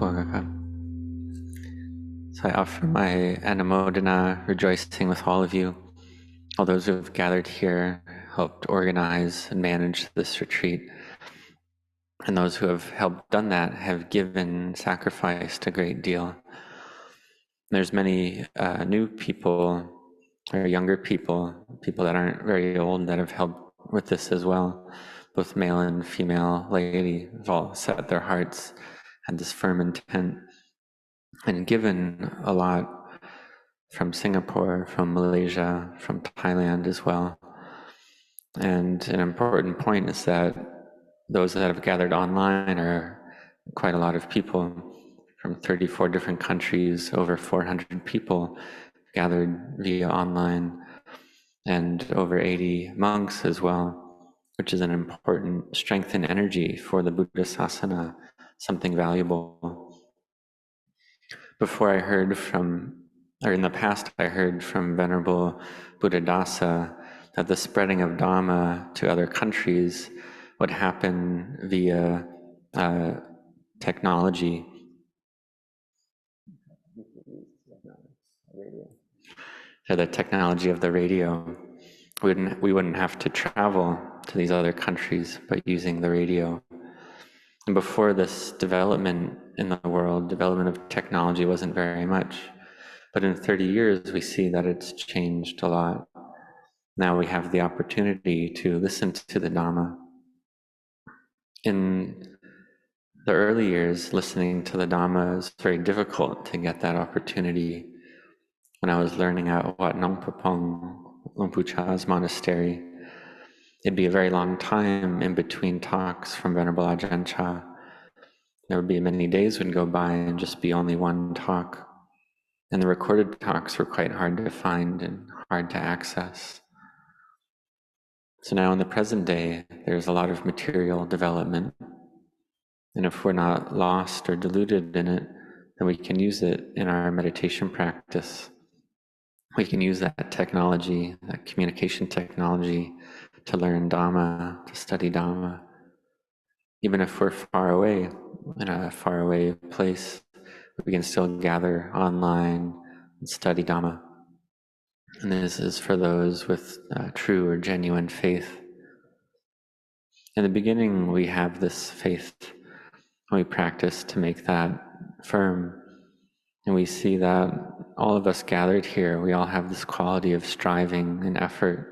So I offer my anumodana, rejoicing with all of you, all those who have gathered here, helped organize and manage this retreat, and those who have helped done that have given, sacrificed a great deal. There's many new people, or younger people, people that aren't very old that have helped with this as well. Both male and female laity have all set their hearts, had this firm intent, and given a lot from Singapore, from Malaysia, from Thailand as well. And an important point is that those that have gathered online are quite a lot of people from 34 different countries, over 400 people gathered via online, and over 80 monks as well, which is an important strength and energy for the Buddha Sasana, something valuable. Before I heard from, or in the past I heard from Venerable Buddhadasa that the spreading of Dhamma to other countries would happen via technology. So the technology of the radio. We wouldn't have to travel to these other countries, but using the radio. And before this development in the world, development of technology wasn't very much. But in 30 years, we see that it's changed a lot. Now we have the opportunity to listen to the Dhamma. In the early years, listening to the Dhamma is very difficult to get that opportunity. When I was learning at Wat Nong Papong, Luang Pu Cha's monastery, it'd be a very long time in between talks from Venerable Ajahn Chah. There would be many days would go by and just be only one talk. And the recorded talks were quite hard to find and hard to access. So now in the present day, there's a lot of material development. And if we're not lost or deluded in it, then we can use it in our meditation practice. We can use that technology, that communication technology, to learn Dhamma, to study Dhamma. Even if we're far away, in a faraway place, we can still gather online and study Dhamma. And this is for those with true or genuine faith. In the beginning, we have this faith, and we practice to make that firm. And we see that all of us gathered here, we all have this quality of striving and effort.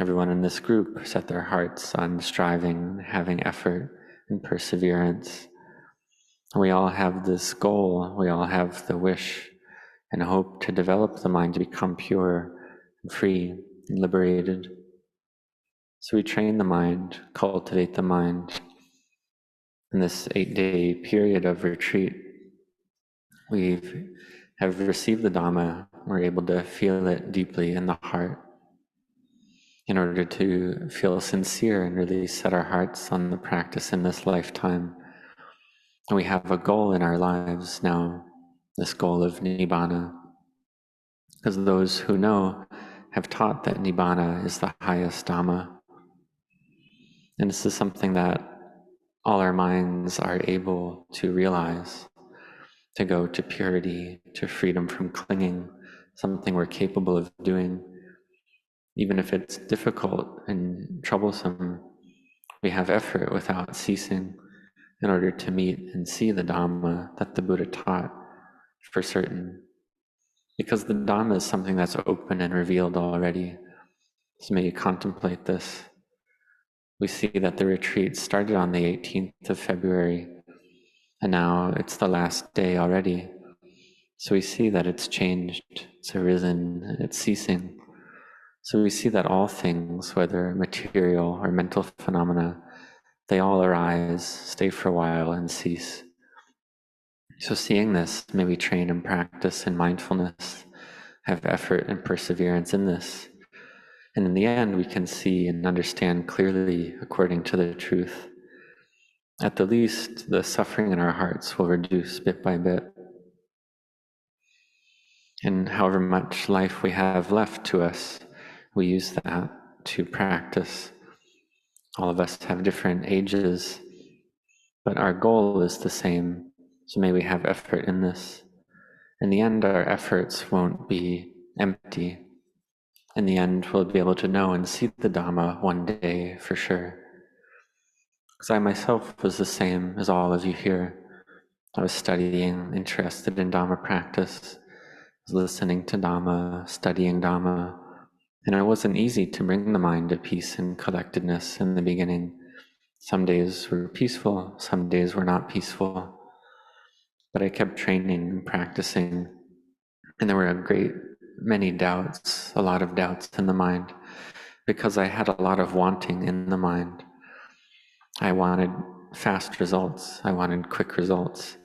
Everyone in this group set their hearts on striving, having effort and perseverance. And we all have this goal, we all have the wish and hope to develop the mind to become pure and free and liberated. So we train the mind, cultivate the mind. In this 8-day period of retreat, we have received the Dhamma, we're able to feel it deeply in the heart in order to feel sincere and really set our hearts on the practice in this lifetime. And we have a goal in our lives now, this goal of Nibbana, because those who know have taught that Nibbana is the highest Dhamma. And this is something that all our minds are able to realize, to go to purity, to freedom from clinging, something we're capable of doing. Even if it's difficult and troublesome, we have effort without ceasing in order to meet and see the Dhamma that the Buddha taught for certain. Because the Dhamma is something that's open and revealed already. So may you contemplate this. We see that the retreat started on the 18th of February, and now it's the last day already. So we see that it's changed, it's arisen, it's ceasing. So we see that all things, whether material or mental phenomena, they all arise, stay for a while, and cease. So seeing this, may we train and practice in mindfulness, have effort and perseverance in this. And in the end, we can see and understand clearly according to the truth. At the least, the suffering in our hearts will reduce bit by bit. And however much life we have left to us, we use that to practice. All of us have different ages, but our goal is the same. So may we have effort in this. In the end, our efforts won't be empty. In the end, we'll be able to know and see the Dhamma one day for sure. Because I myself was the same as all of you here. I was studying, interested in Dhamma practice, was listening to Dhamma, studying Dhamma, and it wasn't easy to bring the mind to peace and collectedness in the beginning. Some days were peaceful, some days were not peaceful. But I kept training and practicing, and there were a great many doubts, a lot of doubts in the mind, because I had a lot of wanting in the mind. I wanted fast results, I wanted quick results.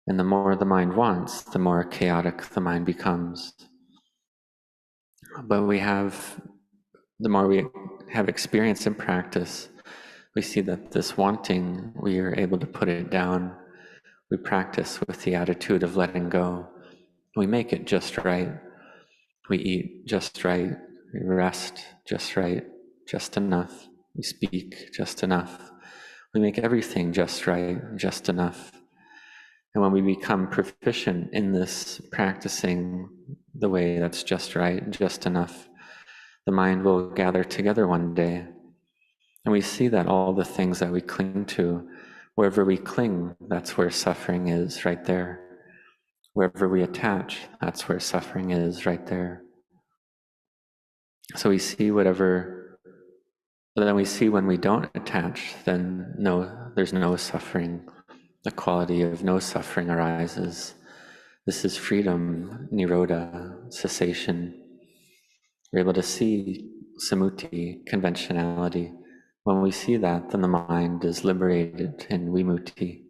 And the more the mind wants, the more chaotic the mind becomes. But the more we have experience in practice, we see that this wanting, we are able to put it down. We practice with the attitude of letting go. We make it just right. We eat just right. We rest just right, just enough. We speak just enough. We make everything just right, just enough. And when we become proficient in this practicing the way that's just right, just enough, the mind will gather together one day. And we see that all the things that we cling to, wherever we cling, that's where suffering is, right there. Wherever we attach, that's where suffering is, right there. So we see whatever, but then we see when we don't attach, then no, there's no suffering. The quality of no suffering arises. This is freedom, nirodha, cessation. We're able to see samuti, conventionality. When we see that, then the mind is liberated in vimutti.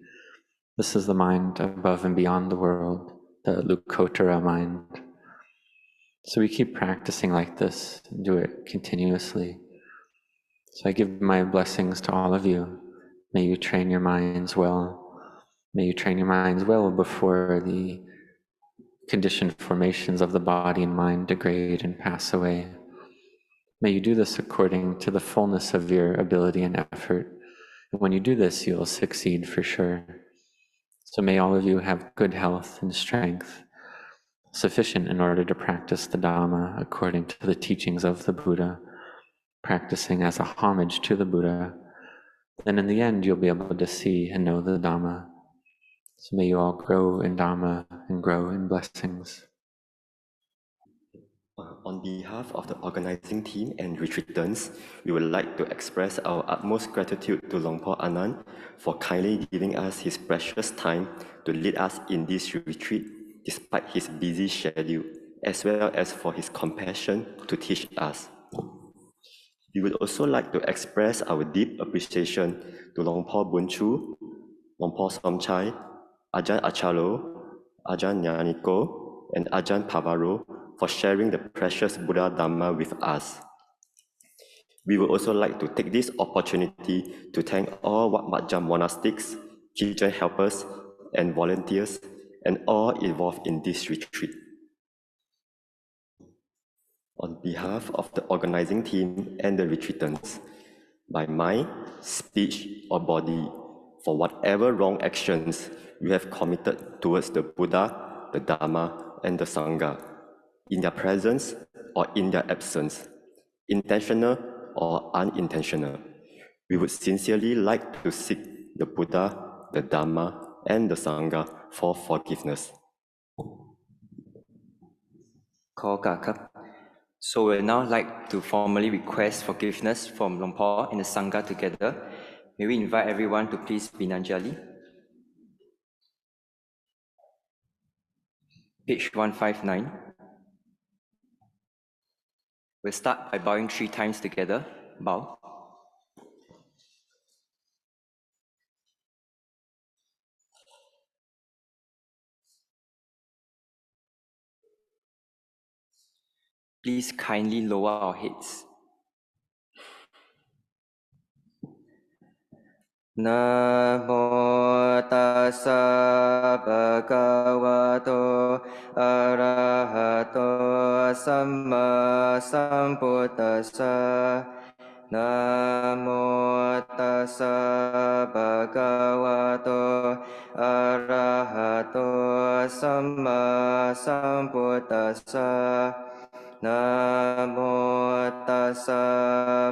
This is the mind above and beyond the world, the Lukotara mind. So we keep practicing like this, and do it continuously. So I give my blessings to all of you. May you train your minds well. May you train your minds well before the conditioned formations of the body and mind degrade and pass away. May you do this according to the fullness of your ability and effort. And when you do this, you'll succeed for sure. So may all of you have good health and strength, sufficient in order to practice the Dhamma according to the teachings of the Buddha, practicing as a homage to the Buddha. Then in the end, you'll be able to see and know the Dhamma. So may you all grow in Dhamma and grow in blessings. On behalf of the organizing team and retreatants, we would like to express our utmost gratitude to Longpo Anan for kindly giving us his precious time to lead us in this retreat despite his busy schedule, as well as for his compassion to teach us. We would also like to express our deep appreciation to Longpo Bunchu, Longpo Somchai, Ajahn Achalo, Ajahn Nyaniko, and Ajahn Pavaro for sharing the precious Buddha Dhamma with us. We would also like to take this opportunity to thank all Wat Matjam monastics, kitchen helpers, and volunteers, and all involved in this retreat. On behalf of the organizing team and the retreatants, by mind, speech, or body, for whatever wrong actions we have committed towards the Buddha, the Dhamma, and the Sangha, in their presence or in their absence, intentional or unintentional, we would sincerely like to seek the Buddha, the Dhamma, and the Sangha for forgiveness. So we'll now like to formally request forgiveness from Longpo and the Sangha together. May we invite everyone to please Binanjali. Page 159. We'll start by bowing 3 times together. Bow. Please kindly lower our heads. Namo tassa bhagavato arahato samma sambuddhassa. Namo tassa bhagavato arahato สัมมาสัมพุทธัสสะนะโมตัสสะ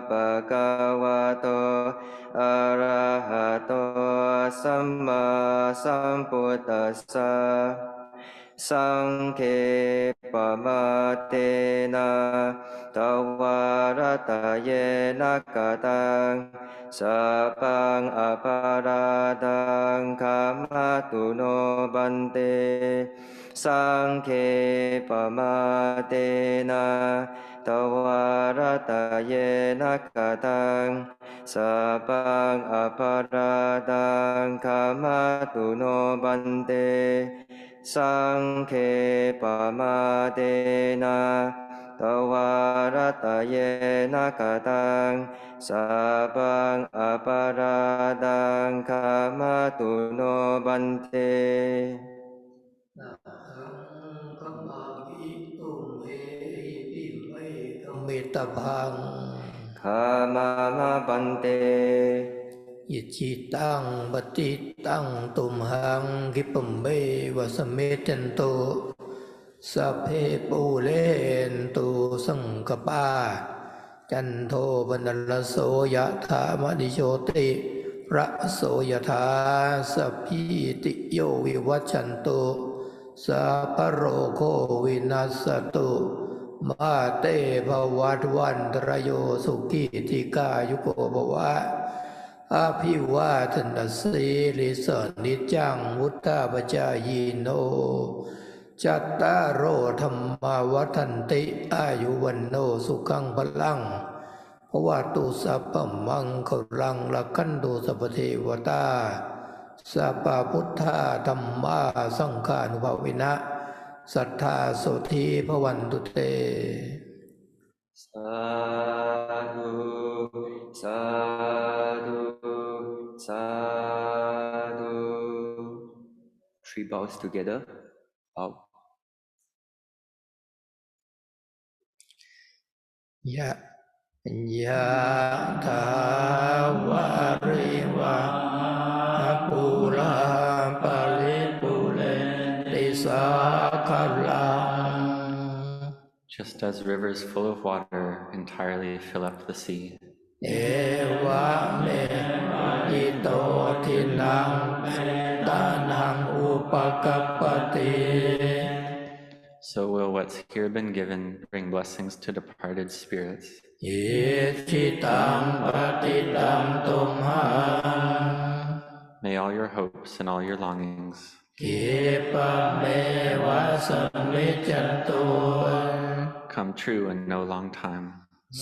ภะคะวะโตอะระหะโตสัมมาสัมพุทธัสสะสังฆัปะมาเตนะตวารตะเยนะกะตังสัพพังอภาราดังคัมมาตุโนบันเตสังฆัปะมาเตนะตวารตะเยนะกะตังสัพพังอภาราดังคัมมาตุโนบันเตสังฆัปะมาเตนะตวารตะเยนะกะตังสัพพังอภาราดังคัมมาตุโนบันเตมิตรพังขามามะปันเตอิจิตังปฏิตังตุมหังคิปเมวะสเมจันโตสัพเพปูเรนตุสังกปาจันโทปนัลโสยะถามณิโชติระโสยถาสัพพิติโยวิวัชชันตุสัพพโรโควินัสสตุมาเตภวัตวันตรโยสุขีติกายุโกภวะอาภิวาทนาสีลิสนิจังวุฒาปจายโนจัตตารโอธรรมาวัฏันติอายุวันโนสุขังพลังภวตุสัพพมังคลังลักขันตุสัพพเทวตาสัพพพุทธาธัมมาสังฆานุภาเวนะสัทธาโสธีภวันตุเตสาธุสาธุสาธุ Three bows together. Bow. ยะยะถาวาริวะปุราปาริปุเรนติสาคลัง Just as rivers full of water entirely fill up the sea, เอวะเมอิโตทินังตานังอุปกัปปติ so will what's here been given bring blessings to departed spirits. อิจิตังปฏิตังตุมหัง May all your hopes and all your longings, กิปะเมวะสมิจจันตุ come true in no long time.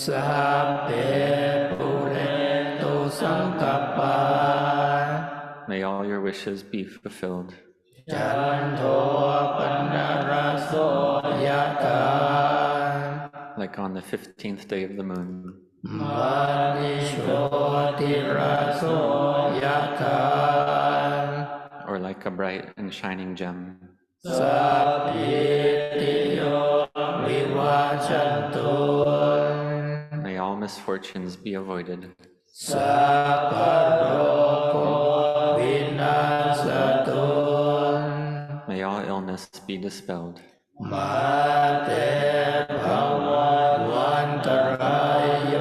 สัพเพปุเรนตุสังกปปา May all your wishes be fulfilled. จันโทปนะระโสยะถา Like on the 15th day of the moon, มานิโชติระโสยะถา or like a bright and shining gem. สัพพิติโยวิวัชชันตุ May all misfortunes be avoided. สัพพโรโควินัสสตุ May all illness be dispelled. มาเตภวันตรายโย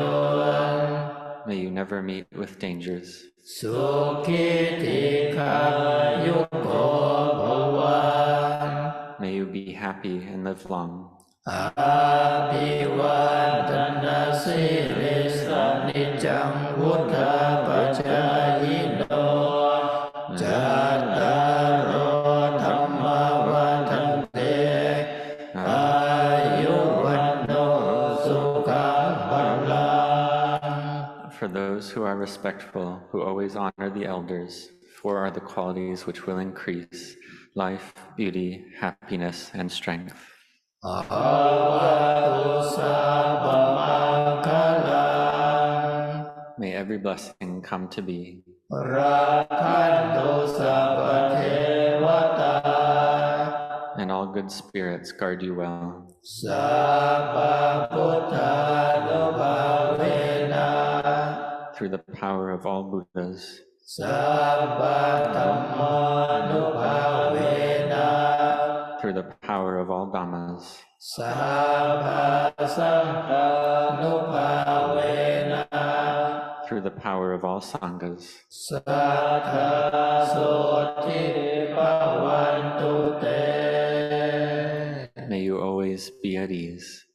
May you never meet with dangers. สุขิติขายุโกภวัน May you be happy and live long. อาภิวันตนาสิริสนิจังวุฒาปัจจายโนจัตตารโอธัมมาวัฏันเตอายุวันโนสุขังพลัง For those who are respectful, who always honor the elders, four are the qualities which will increase life, beauty, happiness, and strength. อาตุสัพพมังคลัง May every blessing come to be. รักขันตุสัพพเทวตา And all good spirits guard you well. สัพพพุทธานุภาเวนะ Through the power of all Buddhas, Sabbadhammanupavena through the power of all Dhammas, Sabbasanghanupavena through the power of all Sanghas, Sattha-soti bhavantu te. may you always be at ease.